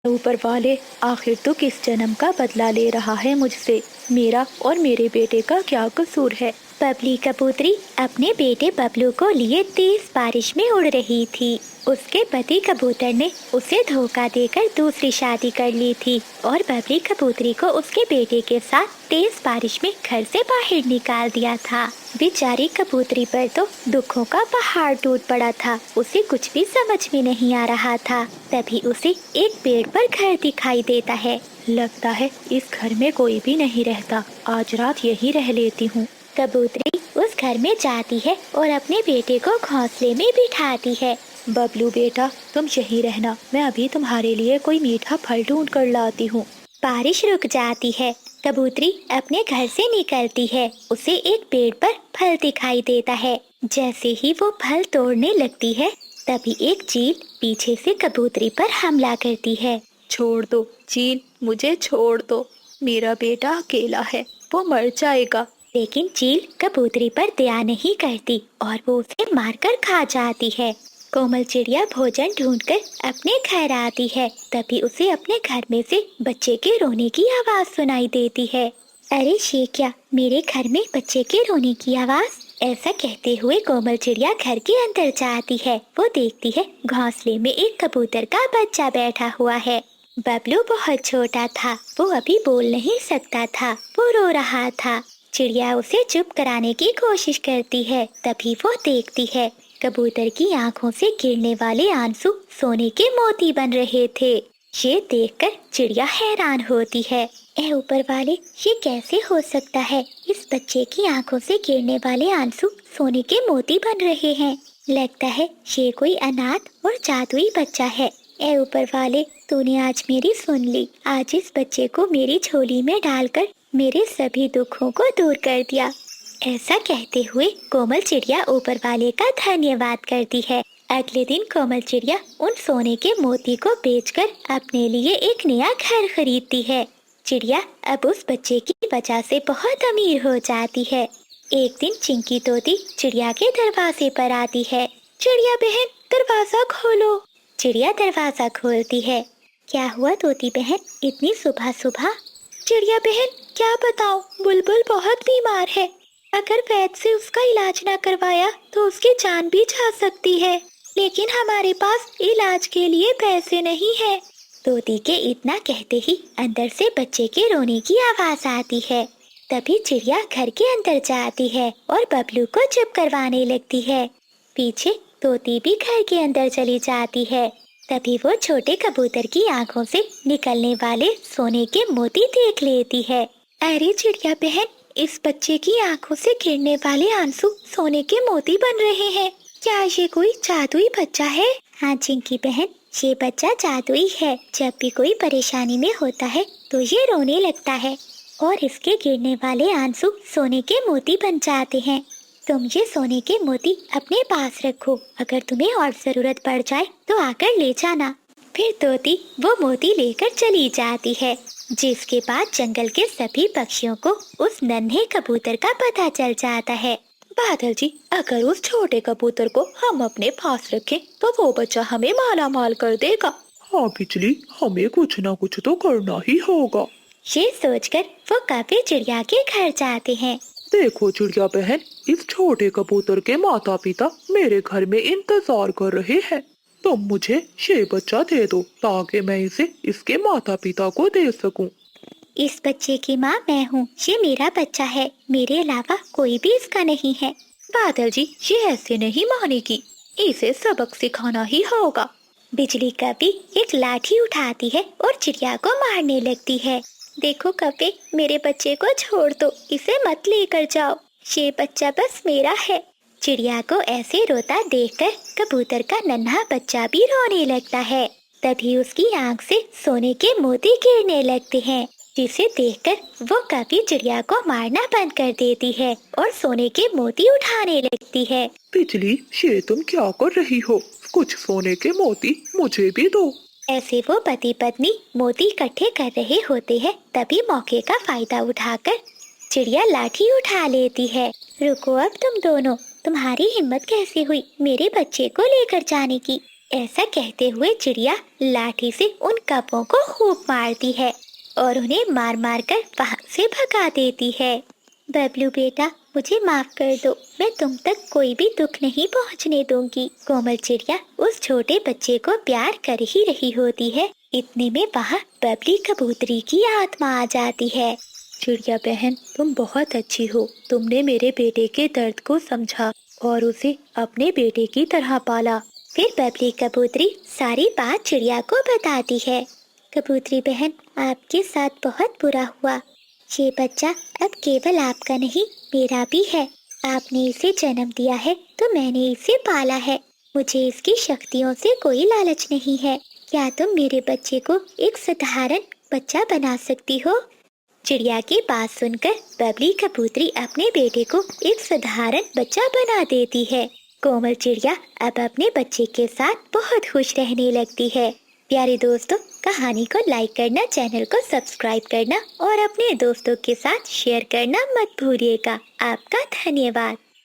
ऊपर वाले, आखिर तो किस जन्म का बदला ले रहा है मुझसे। मेरा और मेरे बेटे का क्या कसूर है। बबली कबूतरी अपने बेटे बबलू को लिए तेज बारिश में उड़ रही थी। उसके पति कबूतर ने उसे धोखा देकर दूसरी शादी कर ली थी और बबली कबूतरी को उसके बेटे के साथ तेज बारिश में घर से बाहर निकाल दिया था। बेचारी कबूतरी पर तो दुखों का पहाड़ टूट पड़ा था। उसे कुछ भी समझ में नहीं आ रहा था। तभी उसे एक पेड़ पर घर दिखाई देता है। लगता है इस घर में कोई भी नहीं रहता, आज रात यहीं रह लेती हूँ। कबूतरी उस घर में जाती है और अपने बेटे को घोंसले में बिठाती है। बबलू बेटा, तुम यहीं रहना, मैं अभी तुम्हारे लिए कोई मीठा फल ढूंढ कर लाती हूँ। बारिश रुक जाती है। कबूतरी अपने घर से निकलती है। उसे एक पेड़ पर फल दिखाई देता है। जैसे ही वो फल तोड़ने लगती है, तभी एक चील पीछे से कबूतरी पर हमला करती है। छोड़ दो चील, मुझे छोड़ दो। मेरा बेटा अकेला है, वो मर जाएगा। लेकिन चील कबूतरी पर दया नहीं करती और वो उसे मारकर खा जाती है। कोमल चिड़िया भोजन ढूंढकर अपने घर आती है। तभी उसे अपने घर में से बच्चे के रोने की आवाज सुनाई देती है। अरे ये क्या, मेरे घर में बच्चे के रोने की आवाज? ऐसा कहते हुए कोमल चिड़िया घर के अंदर जाती है। वो देखती है घोंसले में एक कबूतर का बच्चा बैठा हुआ है। बबलू बहुत छोटा था, वो अभी बोल नहीं सकता था, वो रो रहा था। चिड़िया उसे चुप कराने की कोशिश करती है। तभी वो देखती है कबूतर की आंखों से गिरने वाले आंसू सोने के मोती बन रहे थे। ये देखकर चिड़िया हैरान होती है। ए ऊपर वाले, ये कैसे हो सकता है? इस बच्चे की आंखों से गिरने वाले आंसू सोने के मोती बन रहे हैं। लगता है ये कोई अनाथ और जादुई बच्चा है। ए ऊपर वाले, तूने आज मेरी सुन ली। आज इस बच्चे को मेरी झोली में डालकर मेरे सभी दुखों को दूर कर दिया। ऐसा कहते हुए कोमल चिड़िया ऊपर वाले का धन्यवाद करती है। अगले दिन कोमल चिड़िया उन सोने के मोती को बेचकर अपने लिए एक नया घर खरीदती है। चिड़िया अब उस बच्चे की वजह से बहुत अमीर हो जाती है। एक दिन चिंकी तोती चिड़िया के दरवाजे पर आती है। चिड़िया बहन, दरवाजा खोलो। चिड़िया दरवाजा खोलती है। क्या हुआ तोती बहन, इतनी सुबह सुबह? चिड़िया बहन, क्या बताऊं, बुलबुल बहुत बीमार है। अगर वैद्य से उसका इलाज ना करवाया तो उसकी जान भी जा सकती है, लेकिन हमारे पास इलाज के लिए पैसे नहीं है। तोती के इतना कहते ही अंदर से बच्चे के रोने की आवाज आती है। तभी चिड़िया घर के अंदर जाती है और बबलू को चुप करवाने लगती है। पीछे तोती भी घर के अंदर चली जाती है। तभी वो छोटे कबूतर की आंखों से निकलने वाले सोने के मोती देख लेती है। अरे चिड़िया बहन, इस बच्चे की आंखों से गिरने वाले आंसू सोने के मोती बन रहे हैं। क्या ये कोई जादुई बच्चा है? हाँ चिंकी बहन, ये बच्चा जादुई है। जब भी कोई परेशानी में होता है तो ये रोने लगता है और इसके गिरने वाले आंसू सोने के मोती बन जाते हैं। तुम ये सोने के मोती अपने पास रखो, अगर तुम्हें और जरूरत पड़ जाए तो आकर ले जाना। फिर तोती वो मोती लेकर चली जाती है, जिसके बाद जंगल के सभी पक्षियों को उस नन्हे कबूतर का पता चल जाता है। बादल जी, अगर उस छोटे कबूतर को हम अपने पास रखें तो वो बच्चा हमें माला माल कर देगा। हाँ बिजली, हमें कुछ ना कुछ तो करना ही होगा। ये सोचकर वो कभी चिड़िया के घर जाते हैं। देखो चिड़िया बहन, इस छोटे कबूतर के माता पिता मेरे घर में इंतजार कर रहे हैं। तुम मुझे ये बच्चा दे दो ताकि मैं इसे इसके माता पिता को दे सकूं। इस बच्चे की माँ मैं हूँ, ये मेरा बच्चा है, मेरे अलावा कोई भी इसका नहीं है। बादल जी, ये ऐसे नहीं मानेगी, इसे सबक सिखाना ही होगा। बिजली कभी एक लाठी उठाती है और चिड़िया को मारने लगती है। देखो कभी, मेरे बच्चे को छोड़ दो, इसे मत लेकर जाओ, ये बच्चा बस मेरा है। चिड़िया को ऐसे रोता देखकर कबूतर का नन्हा बच्चा भी रोने लगता है। तभी उसकी आंख से सोने के मोती गिरने लगते हैं, जिसे देखकर वो कभी चिड़िया को मारना बंद कर देती है और सोने के मोती उठाने लगती है। बिजली, ये तुम क्या कर रही हो? कुछ सोने के मोती मुझे भी दो। ऐसे वो पति पत्नी मोती इकट्ठे कर रहे होते हैं। तभी मौके का फायदा उठाकर चिड़िया लाठी उठा लेती है। रुको अब तुम दोनों, तुम्हारी हिम्मत कैसे हुई मेरे बच्चे को लेकर जाने की? ऐसा कहते हुए चिड़िया लाठी से उन कपों को खूब मारती है और उन्हें मार मार कर वहाँ से भगा देती है। बबलू बेटा, मुझे माफ कर दो, मैं तुम तक कोई भी दुख नहीं पहुँचने दूंगी। कोमल चिड़िया उस छोटे बच्चे को प्यार कर ही रही होती है, इतने में वहाँ बबली कबूतरी की आत्मा आ जाती है। चिड़िया बहन, तुम बहुत अच्छी हो। तुमने मेरे बेटे के दर्द को समझा और उसे अपने बेटे की तरह पाला। फिर बबली कबूतरी सारी बात चिड़िया को बताती है। कबूतरी बहन, आपके साथ बहुत बुरा हुआ। ये बच्चा अब केवल आपका नहीं, मेरा भी है। आपने इसे जन्म दिया है तो मैंने इसे पाला है। मुझे इसकी शक्तियों से कोई लालच नहीं है। क्या तुम मेरे बच्चे को एक साधारण बच्चा बना सकती हो? चिड़िया की बात सुनकर बबली कबूतरी अपने बेटे को एक साधारण बच्चा बना देती है। कोमल चिड़िया अब अपने बच्चे के साथ बहुत खुश रहने लगती है। प्यारे दोस्तों, कहानी को लाइक करना, चैनल को सब्सक्राइब करना और अपने दोस्तों के साथ शेयर करना मत भूलिएगा। आपका धन्यवाद।